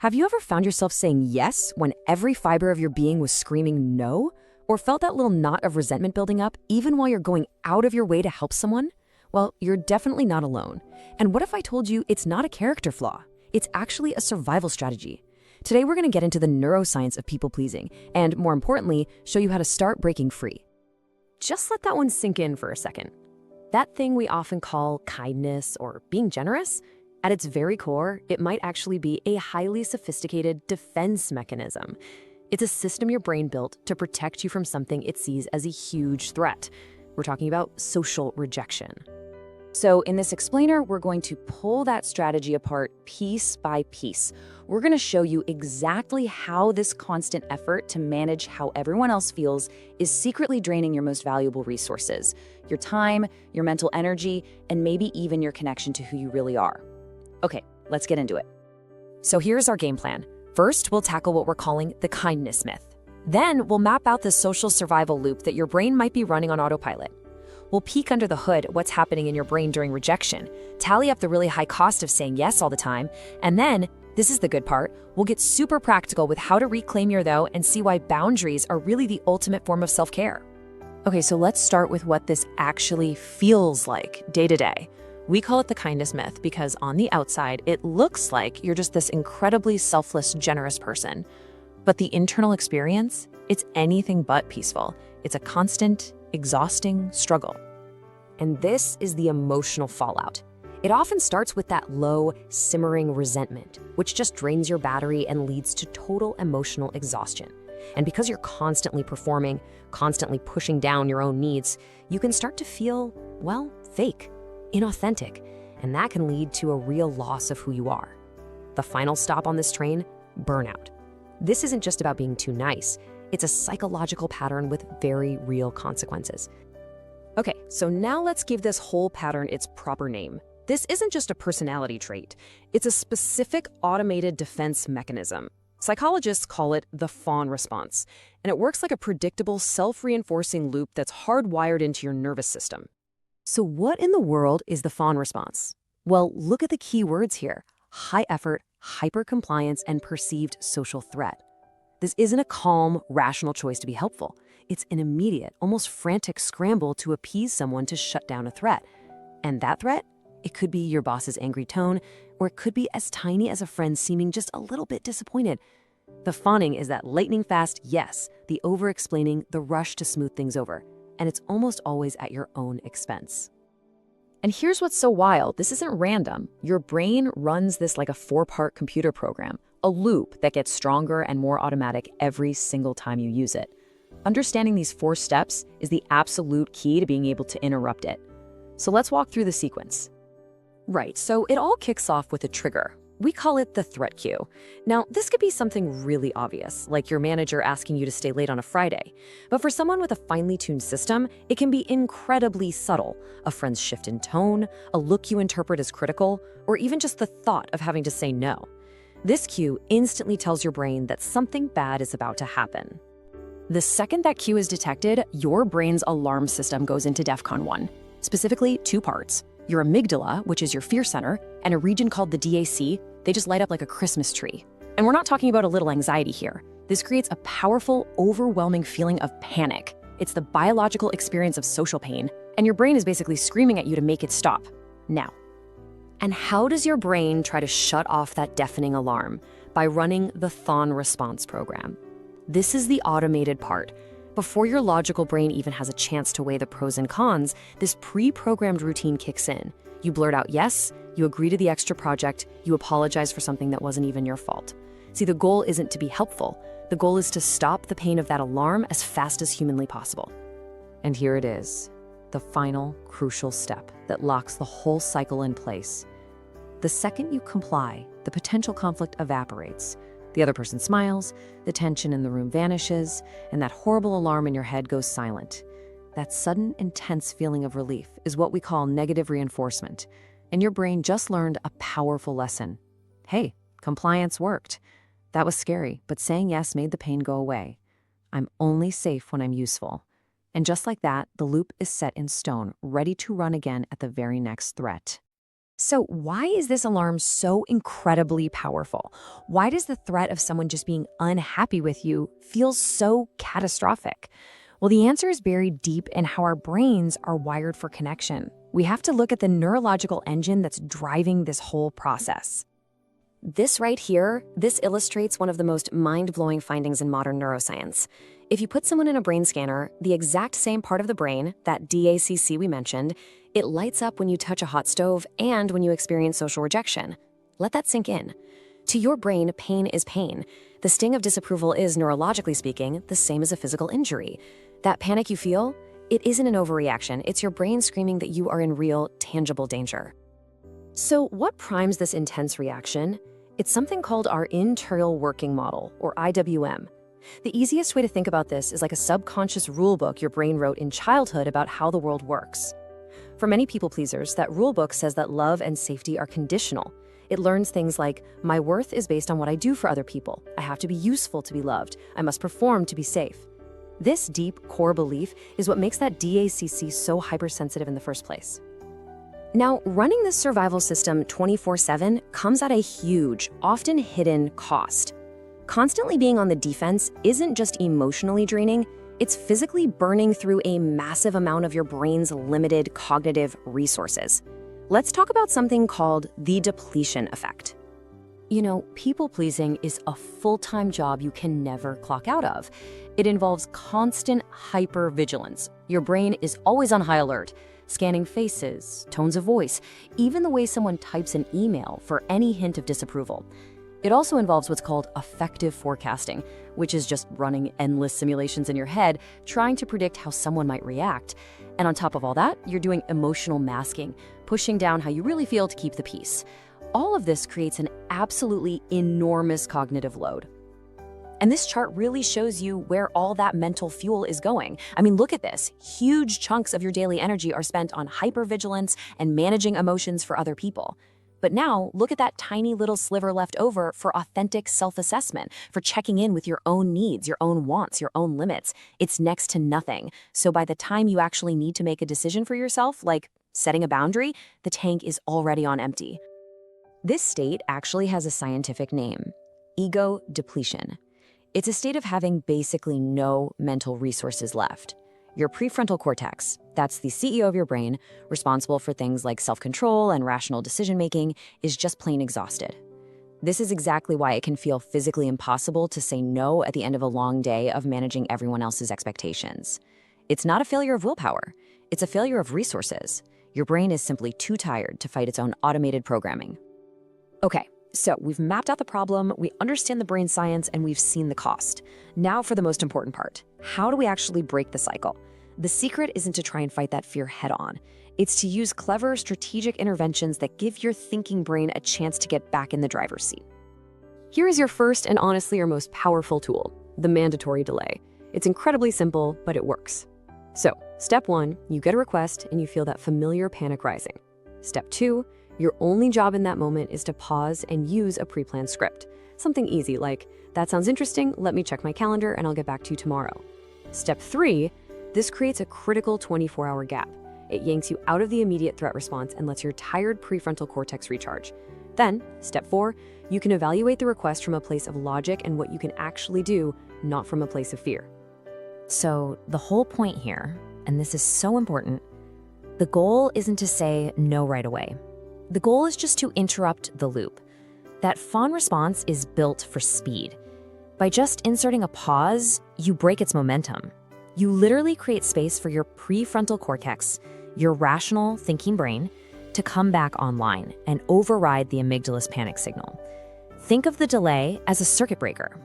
Have you ever found yourself saying yes when every fiber of your being was screaming no? Or felt that little knot of resentment building up even while you're going out of your way to help someone? Well, you're definitely not alone. And what if I told you it's not a character flaw? It's actually a survival strategy. Today, we're going to get into the neuroscience of people-pleasing and, more importantly, show you how to start breaking free. Just let that one sink in for a second. That thing we often call kindness or being generous, at its very core, it might actually be a highly sophisticated defense mechanism. It's a system your brain built to protect you from something it sees as a huge threat. We're talking about social rejection. So in this explainer, we're going to pull that strategy apart piece by piece. We're going to show you exactly how this constant effort to manage how everyone else feels is secretly draining your most valuable resources, your time, your mental energy, and maybe even your connection to who you really are. Okay, let's get into it. So here's our game plan. First, we'll tackle what we're calling the kindness myth. Then we'll map out the social survival loop that your brain might be running on autopilot. We'll peek under the hood at what's happening in your brain during rejection, tally up the really high cost of saying yes all the time, and then, this is the good part, we'll get super practical with how to reclaim your though and see why boundaries are really the ultimate form of self-care. Okay, so let's start with what this actually feels like day to day. We call it the kindness myth because on the outside, it looks like you're just this incredibly selfless, generous person. But the internal experience, it's anything but peaceful. It's a constant, exhausting struggle. And this is the emotional fallout. It often starts with that low, simmering resentment, which just drains your battery and leads to total emotional exhaustion. And because you're constantly performing, constantly pushing down your own needs, you can start to feel, well, fake, inauthentic, and that can lead to a real loss of who you are. The final stop on this train, burnout. This isn't just about being too nice. It's a psychological pattern with very real consequences. Okay, so now let's give this whole pattern its proper name. This isn't just a personality trait. It's a specific automated defense mechanism. Psychologists call it the Fawn Response, and it works like a predictable, self-reinforcing loop that's hardwired into your nervous system. So what in the world is the Fawn Response? Well, look at the key words here: high effort, hyper-compliance, and perceived social threat. This isn't a calm, rational choice to be helpful. It's an immediate, almost frantic scramble to appease someone to shut down a threat. And that threat? It could be your boss's angry tone, or it could be as tiny as a friend seeming just a little bit disappointed. The fawning is that lightning-fast yes, the over-explaining, the rush to smooth things over. And it's almost always at your own expense. And here's what's so wild. This isn't random. Your brain runs this like a 4-part computer program, a loop that gets stronger and more automatic every single time you use it. Understanding these 4 steps is the absolute key to being able to interrupt it. So let's walk through the sequence. Right, so it all kicks off with a trigger. We call it the threat cue. Now, this could be something really obvious, like your manager asking you to stay late on a Friday. But for someone with a finely tuned system, it can be incredibly subtle. A friend's shift in tone, a look you interpret as critical, or even just the thought of having to say no. This cue instantly tells your brain that something bad is about to happen. The second that cue is detected, your brain's alarm system goes into DEFCON 1. Specifically, 2 parts. Your amygdala, which is your fear center, and a region called the dACC, they just light up like a Christmas tree. And we're not talking about a little anxiety here. This creates a powerful, overwhelming feeling of panic. It's the biological experience of social pain, and your brain is basically screaming at you to make it stop. Now. And how does your brain try to shut off that deafening alarm? By running the Fawn Response program. This is the automated part. Before your logical brain even has a chance to weigh the pros and cons, this pre-programmed routine kicks in. You blurt out yes, you agree to the extra project, you apologize for something that wasn't even your fault. See, the goal isn't to be helpful. The goal is to stop the pain of that alarm as fast as humanly possible. And here it is, the final crucial step that locks the whole cycle in place. The second you comply, the potential conflict evaporates. The other person smiles, the tension in the room vanishes, and that horrible alarm in your head goes silent. That sudden, intense feeling of relief is what we call negative reinforcement. And your brain just learned a powerful lesson. Hey, compliance worked. That was scary, but saying yes made the pain go away. I'm only safe when I'm useful. And just like that, the loop is set in stone, ready to run again at the very next threat. So why is this alarm so incredibly powerful? Why does the threat of someone just being unhappy with you feel so catastrophic? Well, the answer is buried deep in how our brains are wired for connection. We have to look at the neurological engine that's driving this whole process. This right here, this illustrates one of the most mind-blowing findings in modern neuroscience. If you put someone in a brain scanner, the exact same part of the brain, that dACC we mentioned, it lights up when you touch a hot stove and when you experience social rejection. Let that sink in. To your brain, pain is pain. The sting of disapproval is, neurologically speaking, the same as a physical injury. That panic you feel, it isn't an overreaction. It's your brain screaming that you are in real, tangible danger. So what primes this intense reaction? It's something called our internal working model, or IWM. The easiest way to think about this is like a subconscious rulebook your brain wrote in childhood about how the world works. For many people pleasers, that rulebook says that love and safety are conditional. It learns things like, my worth is based on what I do for other people. I have to be useful to be loved. I must perform to be safe. This deep core belief is what makes that dACC so hypersensitive in the first place. Now, running this survival system 24/7 comes at a huge, often hidden cost. Constantly being on the defense isn't just emotionally draining, it's physically burning through a massive amount of your brain's limited cognitive resources. Let's talk about something called the depletion effect. You know, people-pleasing is a full-time job you can never clock out of. It involves constant hyper-vigilance. Your brain is always on high alert, scanning faces, tones of voice, even the way someone types an email for any hint of disapproval. It also involves what's called affective forecasting, which is just running endless simulations in your head, trying to predict how someone might react. And on top of all that, you're doing emotional masking, pushing down how you really feel to keep the peace. All of this creates an absolutely enormous cognitive load. And this chart really shows you where all that mental fuel is going. I mean, look at this. Huge chunks of your daily energy are spent on hypervigilance and managing emotions for other people. But now, look at that tiny little sliver left over for authentic self-assessment, for checking in with your own needs, your own wants, your own limits. It's next to nothing. So by the time you actually need to make a decision for yourself, like setting a boundary, the tank is already on empty. This state actually has a scientific name: ego depletion. It's a state of having basically no mental resources left. Your prefrontal cortex, that's the CEO of your brain, responsible for things like self-control and rational decision-making, is just plain exhausted. This is exactly why it can feel physically impossible to say no at the end of a long day of managing everyone else's expectations. It's not a failure of willpower. It's a failure of resources. Your brain is simply too tired to fight its own automated programming. Okay. So we've mapped out the problem, we understand the brain science, and we've seen the cost. Now for the most important part. How do we actually break the cycle? The secret isn't to try and fight that fear head on. It's to use clever, strategic interventions that give your thinking brain a chance to get back in the driver's seat. Here is your first and honestly your most powerful tool, the mandatory delay. It's incredibly simple, but it works. So, step 1, you get a request and you feel that familiar panic rising. Step 2, your only job in that moment is to pause and use a pre-planned script. Something easy like, that sounds interesting, let me check my calendar and I'll get back to you tomorrow. Step 3, this creates a critical 24-hour gap. It yanks you out of the immediate threat response and lets your tired prefrontal cortex recharge. Then, step 4, you can evaluate the request from a place of logic and what you can actually do, not from a place of fear. So the whole point here, and this is so important, the goal isn't to say no right away. The goal is just to interrupt the loop. That Fawn response is built for speed. By just inserting a pause, you break its momentum. You literally create space for your prefrontal cortex, your rational thinking brain, to come back online and override the amygdala's panic signal. Think of the delay as a circuit breaker.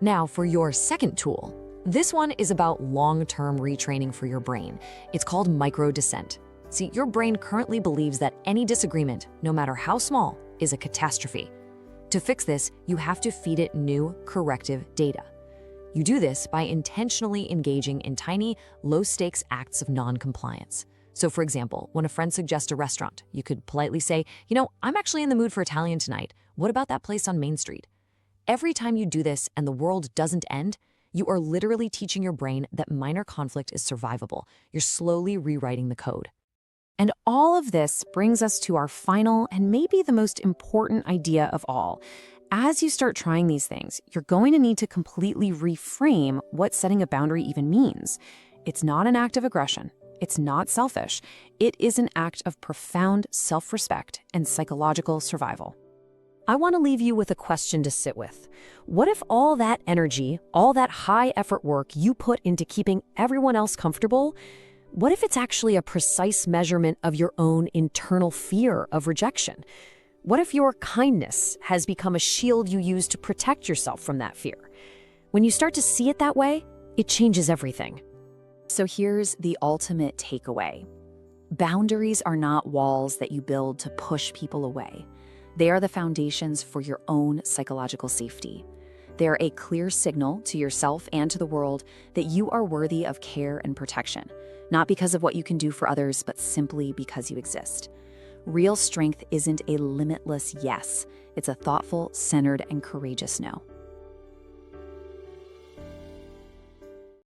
Now for your second tool. This one is about long-term retraining for your brain. It's called Micro-Dissent. See, your brain currently believes that any disagreement, no matter how small, is a catastrophe. To fix this, you have to feed it new corrective data. You do this by intentionally engaging in tiny, low-stakes acts of non-compliance. So for example, when a friend suggests a restaurant, you could politely say, I'm actually in the mood for Italian tonight. What about that place on Main Street? Every time you do this and the world doesn't end, you are literally teaching your brain that minor conflict is survivable. You're slowly rewriting the code. And all of this brings us to our final and maybe the most important idea of all. As you start trying these things, you're going to need to completely reframe what setting a boundary even means. It's not an act of aggression. It's not selfish. It is an act of profound self-respect and psychological survival. I want to leave you with a question to sit with. What if all that energy, all that high-effort work you put into keeping everyone else comfortable, what if it's actually a precise measurement of your own internal fear of rejection? What if your kindness has become a shield you use to protect yourself from that fear? When you start to see it that way, it changes everything. So here's the ultimate takeaway. Boundaries are not walls that you build to push people away. They are the foundations for your own psychological safety. They are a clear signal to yourself and to the world that you are worthy of care and protection, not because of what you can do for others, but simply because you exist. Real strength isn't a limitless yes. It's a thoughtful, centered, and courageous no.